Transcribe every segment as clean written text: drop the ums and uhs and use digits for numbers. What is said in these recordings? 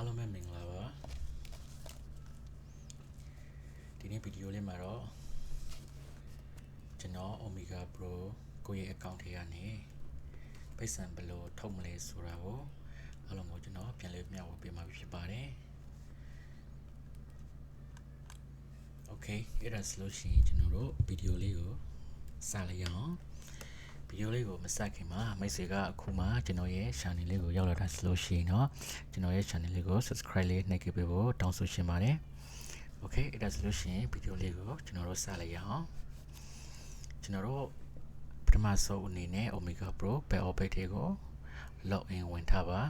အားလုံးပဲမင်္ဂလာပါဒီနေ့ဗီဒီယိုလေးမှာတော့ကျွန်တော် Omegapro ကိုယ့်ရဲ့ account ထဲကနေပိတ်စံဘယ်လိုထုတ်မလဲဆိုတာကိုအားလုံးကိုကျွန်တော်ပြန်လည်မျှဝေပေးမှာဖြစ်ပါတယ် Okay အဲ့ဒါဆိုလို့ရှိရင်ကျွန်တော်တို့ဗီဒီယိုလေးကိုစလိုက်ရအောင်ဗီဒီယိုလေးကိုမစခင်မှာမိတ်ဆွေကအခုမှကျွန်တော်ရဲ့ channel လေးကိုရောက်လာတာဆိုလို့ရှိရင်တော့ကျွန်တော်ရဲ့ channel လေးကို subscribe လေးနှိပ်ပေးဖို့တောင်းဆိုချင်ပါတယ် Okay အဲ့ဒါဆိုလို့ရှိရင်ဗီဒီယိုလေးကိုကျွန်တော်တို့စလိုက်ရအောင်ကျွန်တော်တို့ပထမဆုံးအနေနဲ့ Omegapro back office တွေကို log in ဝင်ထားပါ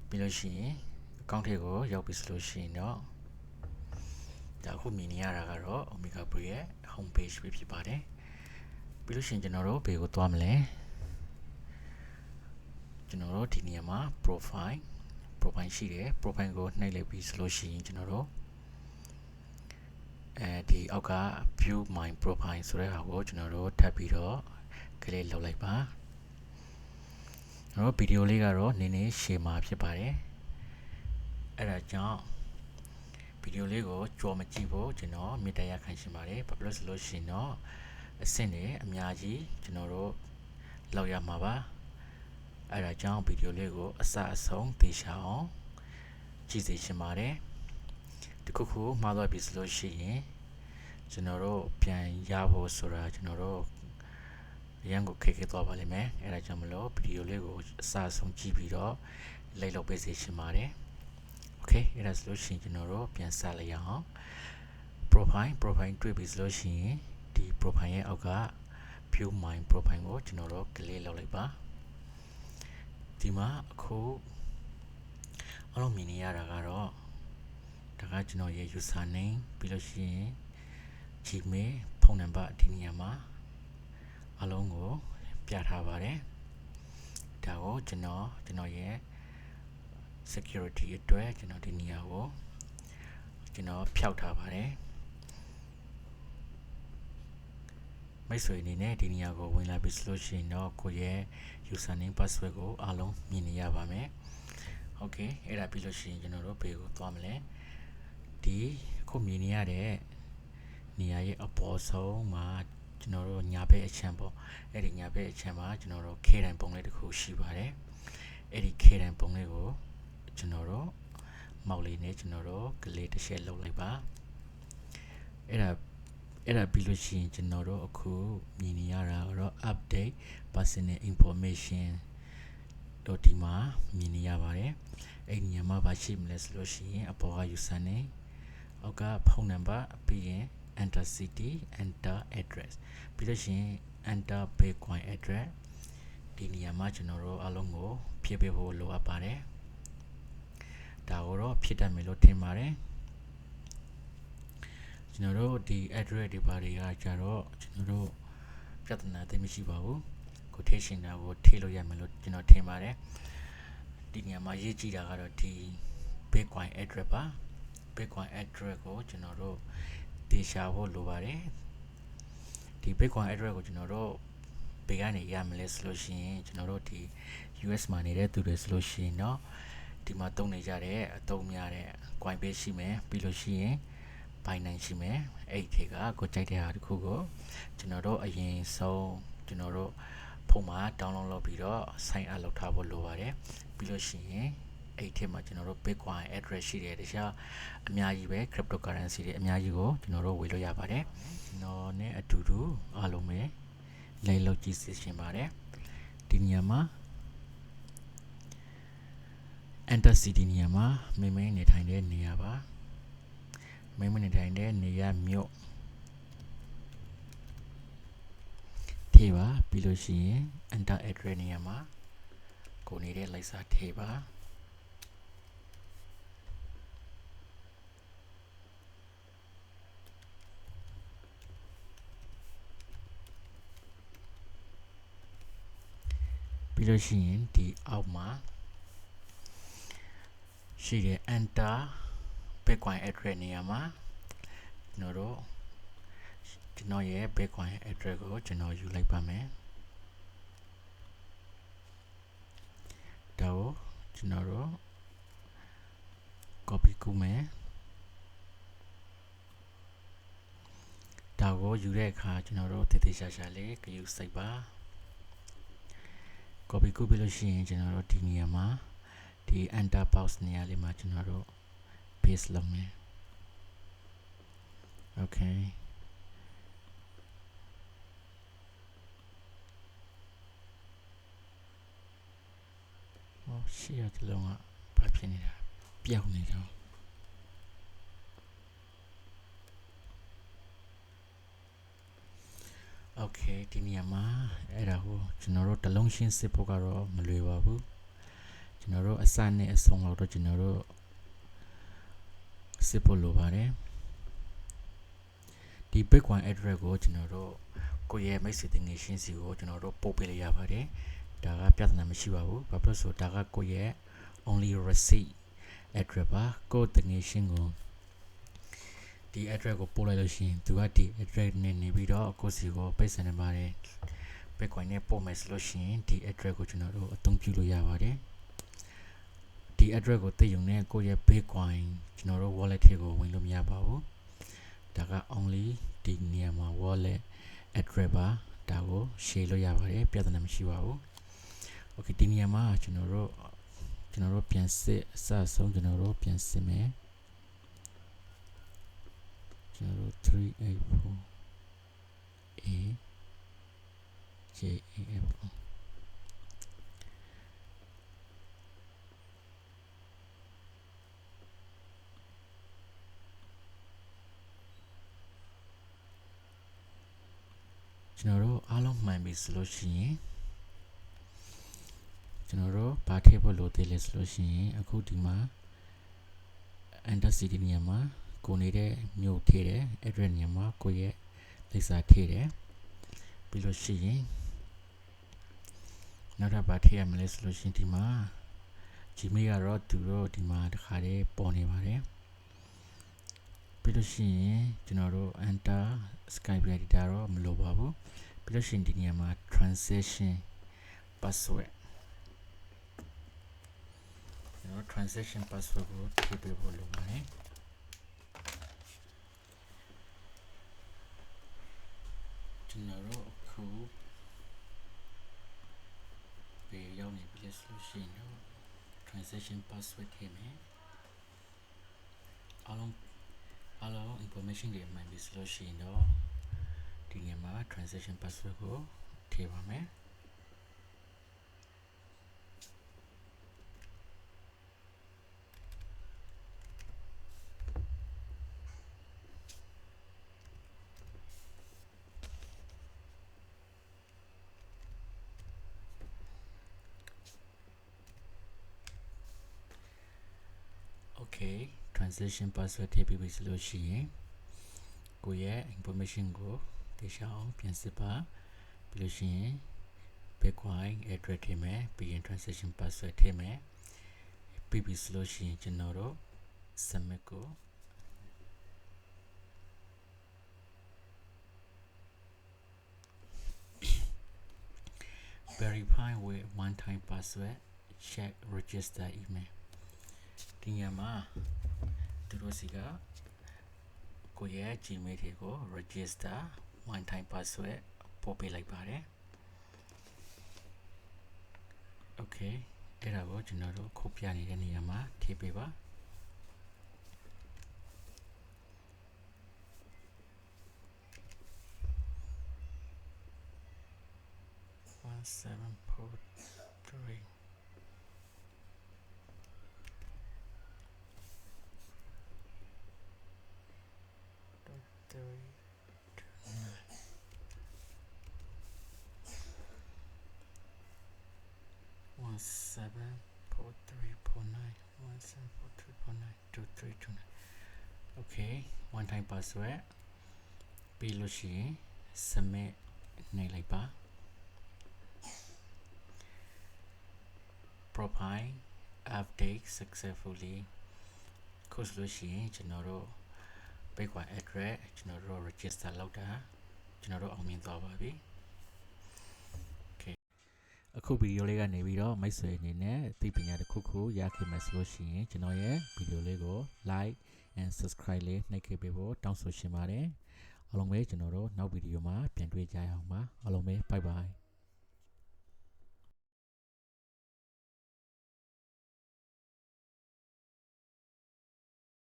ပြီးလို့ရှိရင် account တွေကိုရောက်ပြီဆိုလို့ရှိရင်တော့ဒါအခုမြင်နေရတာကတော့ Omegapro ရဲ့ home page ပဲဖြစ်ပါတယ်ပြီးလို့ရှိရင်ကျွန်တော်တို့ဘယ်ကိုသွားမလဲကျွန်တော်တို့ဒီနေရာမှာ profile ရှိတယ် profile ကိုနှိပ်လိုက်ပြီးဆိုလို့ရှိရင်ကျွန်တော်တို့ဒီအောက်က view my profile ဆိုတဲ့ဟာကိုကျွန်တော်တို့ထပ်ပြီးတော့ကလေးလောက်လိုက်ပါကျွန်တော်ဗီဒီယိုလေးကတော့နည်းနည်းရှည်မှာဖြစ်ပါတယ်အဲ့ဒါကြောင့်ဗီဒီယိုလေးကိုကြော်မကြည့်ဖို့ကျွန်တော်မေတ္တာရပ်ခံရှင်ပါတယ်ဘာဖြစ်လို့ဆိုလို့ရှိရင်တော့အဆင့်တွေအများကြီးကျွန်တော်တို့လောက်ရမှာပါအဲ့ဒါကြောင့်ဗီဒီယိုလေးကိုအစအဆုံးသိချအောင်ကြည့်စေချင်ပါတယ်တခုခုမှားသွားပြီဆိုလို့ရှိရင်ကျွန်တော်တို့ပြန်ရဖို့ဆိုတာကျွန်တော်တို့ရန်ကိုခက်ခဲသွားပါလိမ့်မယ်အဲ့ဒါကြောင့်မလို့ဗီဒီယိုလေးကိုအစအဆုံးကြည့်ပြီးတော့လိုက်လုပ်ပေးစေချင်ပါတယ် Okay အဲ့ဒါဆိုလို့ရှိရင်ကျွန်တော်တို့ပြန်စလိုက်ရအောင် profile တွေ့ပြီဆိုလို့ရှိရင်ဒီ profile ရဲ့အောက်က view my profile ကိုကျွန်တော်တို့ကလေးလောက်လိုက်ပါဒီမှာအခုအားလုံးမြင်နေရတာကတော့ဒါကကျွန်တော်ရဲ့ user name ပြီးလို့ရှိရင် Gmail ဖုန်းနံပါတ်ဒီနေရာမှာအားလုံးကိုပြထားပါတယ်ဒါကိုကျွန်တော်ရဲ့ security အတွက်ကျွန်တော်ဒီနေရာကိုကျွန်တော်ဖျောက်ထားပါတယ်မိတ်ဆွေအနေနဲ့ဒီနေရာကိုဝင်လာပြီဆိုလို့ရှိရင်တော့ကိုယ့်ရဲ့ username password ကိုအားလုံးမြင်နေရပါမယ် Okay အဲ့ဒါပြီးလို့ရှိရင်ကျွန်တော်တို့ဘေးကိုသွားမလဲဒီခုမြင်နေရတဲ့နေရာရဲ့အပေါ်ဆုံးမှာကျွန်တော်တို့ညာဘက်အချမ်းပေါ့အဲ့ဒီညာဘက်အချမ်းမှာကျွန်တော်တို့ခေတိုင်းပုံလေးတစ်ခုရှိပါတယ်အဲ့ဒီခေတိုင်းပုံလေးကိုကျွန်တော်တို့မောက်လေးနဲ့ကျွန်တော်တို့ကလေးတစ်ချက်လုပ်လိုက်ပါအဲ့ဒါပြီးလို့ရှိရင်ကျွန်တော်တို့အခုမြင်နေရတာကတော့ update personal information တို့ဒီမှာမြင်နေရပါတယ်အဲ့ဒီညမှာဘာရှိမလဲဆိုလို့ရှိရင်အပေါ်က username အောက်ကဖုန်းနံပါတ်ပြီးရင် enter city enter address ပြီးလို့ရှိရင် enter bitcoin address ဒီနေရာမှာကျွန်တော်တို့အားလုံးကိုဖြည့်ပေးဖို့လိုအပ်ပါတယ်ဒါကိုတော့ဖြည့်တတ်မယ်လို့ထင်ပါတယ်ကျွန်တော်တို့ဒီ address တွေပါတွေကကြတော့ကျွန်တော်တို့ပြဿနာသိမရှိပါဘူး quotation တာကိုထည့်လို့ရမယ်လို့ကျွန်တော်ထင်ပါတယ်ဒီနေရာမှာရေးကြည့်တာကတော့ဒီ bitcoin address ပါ bitcoin address ကိုကျွန်တော်တို့တေချာဖို့လိုပါတယ်ဒီ bitcoin address ကိုကျွန်တော်တို့ဘယ်ကနေရမလဲဆိုလို့ရှိရင်ကျွန်တော်တို့ဒီ US မှာနေတဲ့သူတွေဆိုလို့ရှိရင်เนาะဒီမှာတုံးနေကြတဲ့အသုံးများတဲ့ coin base ရှိမယ်ပြီးလို့ရှိရင် Binance ရှိမယ်အဲ့ဒီကကိုကြိုက်တဲ့ဟာတစ်ခုကိုကျွန်တော်တို့အရင်ဆုံးကျွန်တော်တို့ဖုန်းမှာ download လုပ်ပြီးတော့ sign up လုပ်ထားဖို့လိုပါတယ်ပြီးလို့ရှိရင်အဲ့ဒီမှာကျွန်တော်တို့ Bitcoin address ရှိတယ်တခြားအများကြီးပဲ cryptocurrency တွေအများကြီးကိုကျွန်တော်တို့ဝယ်လို့ရပါတယ်ကျွန်တော်နဲ့အတူတူအားလုံးပဲလိုက်လုပ်ကြည့်စီရှင်ပါတယ်ဒီနေရာမှာ enter city နေရာမှာမိမနေထိုင်တဲ့နေရာပါမိမနေထိုင်တဲ့နေရာမြို့ထေးပါပြီးလို့ရှိရင် enter address နေရာမှာကိုနေတဲ့လိုက်စာထေးပါပြီးလို့ရှိရင်ဒီအောက်မှာရှိတဲ့ enter bitcoin address နေရာမှာကျွန်တော်ရဲ့ bitcoin address ကိုကျွန်တော်ယူလိုက်ပါမယ်ဒါကိုကျွန်တော်တို့ copy ကူးမယ်ဒါကိုယူတဲ့အခါကျွန်တော်တို့တည်တည်ရှာရှာလေးဂရုစိုက်ပါ copy ကူးပြီးလို့ရှိရင်ကျွန်တော်တို့ဒီနေရာမှာဒီ enter box နေရာလေးမှာကျွန်တော်တို့ paste လုပ်မယ် okayရှေ့ရတစ်လုံးကဘာဖြစ်နေတာပြောင်းနေတော့ okay ဒီနေရာမှာအဲ့ဒါကိုကျွန်တော်တို့တစ်လုံးရှင်းစစ်ဖို့ကတော့မလွယ်ပါဘူးကျွန်တော်တို့အစနဲ့အဆုံးလောက်တော့ကျွန်တော်တို့စစ်ဖို့လိုပါတယ်ဒီ Bitcoin address ကိုကျွန်တော်တို့ကိုယ့်ရဲ့မိတ်ဆွေတင်ငယ်ရှင်းစီကိုကျွန်တော်တို့ပို့ပေးလိုက်ရပါတယ်ဒါကပြဿနာမရှိပါဘူးဘာဖြစ်လို့ဆိုဒါကကိုယ့်ရဲ့ only receipt address ပါကိုယ့်တင်ငယ်ရှင်းကိုဒီ address ကိုပို့လိုက်လို့ရှိရင်သူကဒီ address နဲ့နေပြီးတော့ကိုယ့်စီကိုပိတ်စံနေပါတယ် Bitcoin နဲ့ပို့မယ်ဆိုလို့ရှိရင်ဒီ address ကိုကျွန်တော်တို့အသုံးပြုလို့ရပါတယ်ဒီ address ကိုသိရုံနဲ့ကိုယ့်ရဲ့ Bitcoin ကျွန်တော်တို့ wallet ထဲကိုဝင်လို့မရပါဘူးဒါက only ဒီနေရာမှာ wallet address ပါဒါကို share လို့ရပါတယ်ပြဿနာမရှိပါဘူး okay ဒီနေရာမှာကျွန်တော်တို့ပြန်စစ်အစဆုံးကျွန်တော်တို့ပြန်စစ်မယ်ကျွန်တော်တို့384 A JAF ကျွန်တော်တို့အားလုံးမှန်ပြီဆိုလို့ရှိရင်ကျွန်တော်တို့ဘာထည့်ဖို့လိုသေးလဲဆိုလို့ရှိရင်အခုဒီမှာ enter city နေရာမှာကိုနေတဲ့မြို့ထည့်တယ် address နေရာမှာကိုရဲ့လိပ်စာထည့်တယ်ပြီးလို့ရှိရင်နောက်ထပ်ဘာထည့်ရမလဲဆိုလို့ရှိရင်ဒီမှာ Gmail ကတော့သူတို့ဒီမှာတစ်ခါတည်းပေါ်နေပါတယ်ပြီးလို့ရှိရင်ကျွန်တော်တို့ enter Skype editor တော့မလိုပါဘူးပြီးလို့ရှိရင်ဒီနေရာမှာ transaction password ကျွန်တော် transaction password ကိုထည့်ပေးဖို့လိုပါတယ်ကျွန်တော်တို့အခုပေးရောက်နေပြီဆိုလို့ရှိရင်တော့ transaction password ထည့်မယ်အားလုံး information တွေမှန်ပြီဆိုလို့ရှိရင်တော့ဒီနေရာမှာ transaction password ကိုထည့်ပါမယ် okay transaction password ထည့်ပြီးပြီဆိုလို့ရှိရင်ကိုယ့်ရဲ့ information ကိုတေချာအောင်ပြန်စစ်ပါပြီးလို့ရှိရင် Bitcoin address ထည့်မယ်ပြီးရင် transaction password ထည့်မယ်ပြီးပြီဆိုလို့ရှိရင်ကျွန်တော်တို့ submit ကို verify with one time password check register email ဒီညမှာသူတို့စီကကိုယ့်ရဲ့ Gmail တွေကို register one time password ပို့ပေးလိုက်ပါတယ် okay အဲ့ဒါကိုကျွန်တော်တို့ခုတ်ပြနေတဲ့နေရာမှာထည့်ပေးပါ1743 okay one time password ပြီးလို့ရှိရင် submit နေလိုက်ပါ profile update successfully ခုဆိုလို့ရှိရင်ကျွန်တော်တို့ Bitcoin address ကျွန်တော်တို့ register လုပ်တာကျွန်တော်တို့အောင်မြင်သွားပါပြီ အခုဗီဒီယိုလေးကနေပြီးတော့မိတ်ဆွေအနေနဲ့သိပညာတစ်ခုခုရခဲ့မယ်ဆိုလို့ရှိရင်ကျွန်တော်ရဲ့ဗီဒီယိုလေးကို like and subscribe လေးနှိပ်ခဲ့ပေးဖို့တောင်းဆိုရှင်ပါတယ်အားလုံးပဲကျွန်တော်တို့နောက်ဗီဒီယိုမှာပြန်တွေ့ကြရအောင်ပါအားလုံးပဲ bye